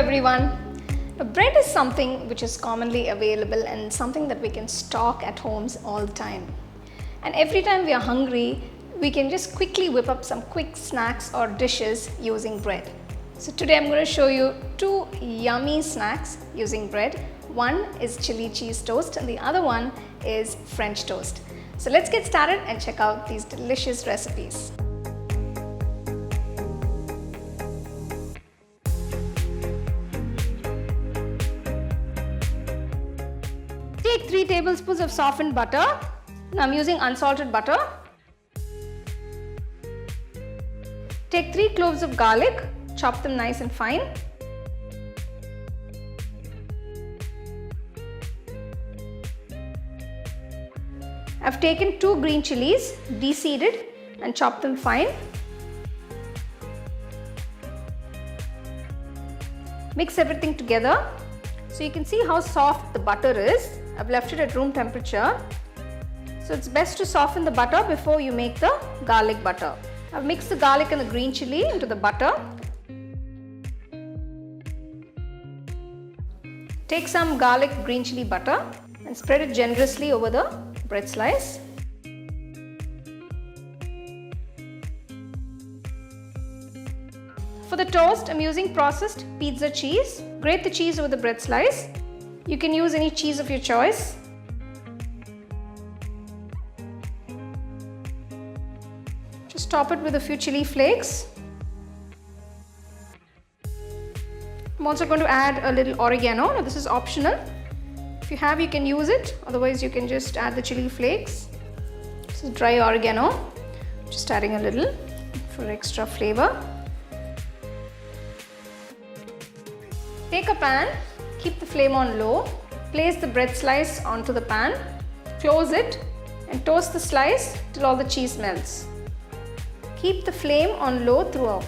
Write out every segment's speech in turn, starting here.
everyone. Bread is something which is commonly available and something that we can stock at homes all the time. And every time we are hungry, we can just quickly whip up some quick snacks or dishes using bread. So today I'm going to show you two yummy snacks using bread. One is chili cheese toast and the other one is French toast. So let's get started and check out these delicious recipes. Take 3 tablespoons of softened butter. Now I'm using unsalted butter. Take 3 cloves of garlic, chop them nice and fine. I've taken 2 green chilies, deseeded, and chopped them fine. Mix everything together. So you can see how soft the butter is. I've left it at room temperature. So it's best to soften the butter before you make the garlic butter. I've mixed the garlic and the green chili into the butter. Take some garlic green chili butter and spread it generously over the bread slice. For the toast, I'm using processed pizza cheese. Grate the cheese over the bread slice. You can use any cheese of your choice. Just top it with a few chili flakes. I'm also going to add a little oregano. Now this is optional. If you have, you can use it. Otherwise, you can just add the chili flakes. This is dry oregano. Just adding a little for extra flavor. Take a pan, keep the flame on low, place the bread slice onto the pan, close it and toast the slice till all the cheese melts. Keep the flame on low throughout.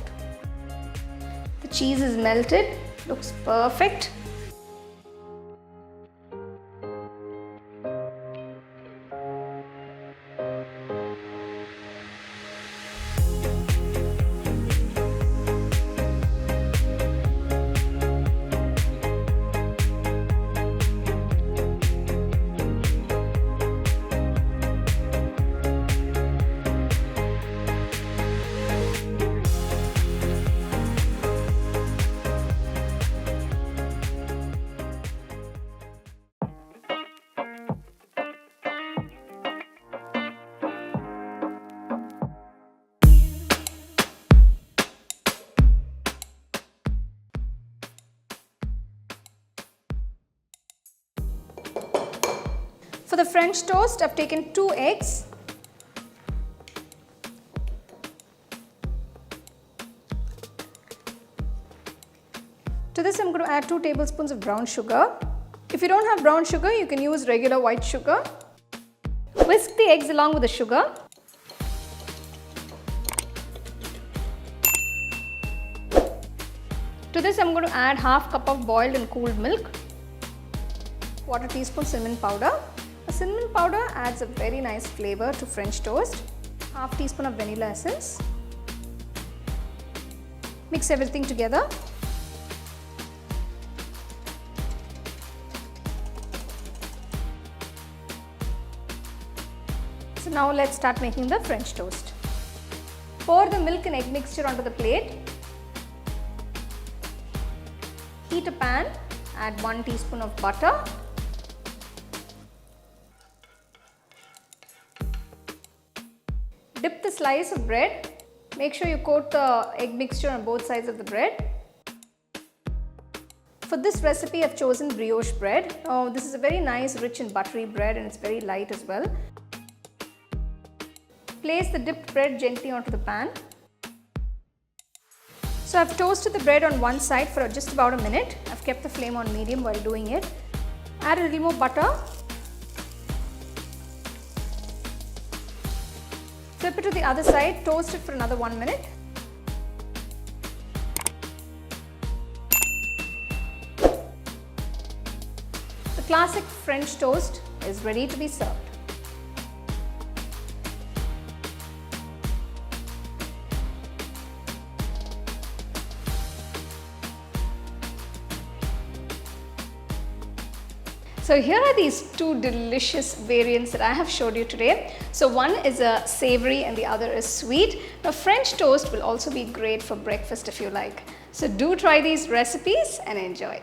The cheese is melted, looks perfect. For the French toast, I've taken 2 eggs. To this, I'm going to add 2 tablespoons of brown sugar. If you don't have brown sugar, you can use regular white sugar. Whisk the eggs along with the sugar. To this, I'm going to add half cup of boiled and cooled milk. 1/4 teaspoon cinnamon powder. Cinnamon powder adds a very nice flavor to French toast. 1/2 teaspoon of vanilla essence. Mix everything together. So now let's start making the French toast. Pour the milk and egg mixture onto the plate. Heat a pan. Add 1 teaspoon of butter. Dip the slice of bread. Make sure you coat the egg mixture on both sides of the bread. For this recipe, I've chosen brioche bread. This is a very nice, rich and buttery bread and it's very light as well. Place the dipped bread gently onto the pan. So I've toasted the bread on one side for just about a minute. I've kept the flame on medium while doing it. Add a little more butter. Flip it to the other side, toast it for another 1 minute. The classic French toast is ready to be served. So here are these two delicious variants that I have showed you today. So one is a savory and the other is sweet. Now French toast will also be great for breakfast if you like. So do try these recipes and enjoy.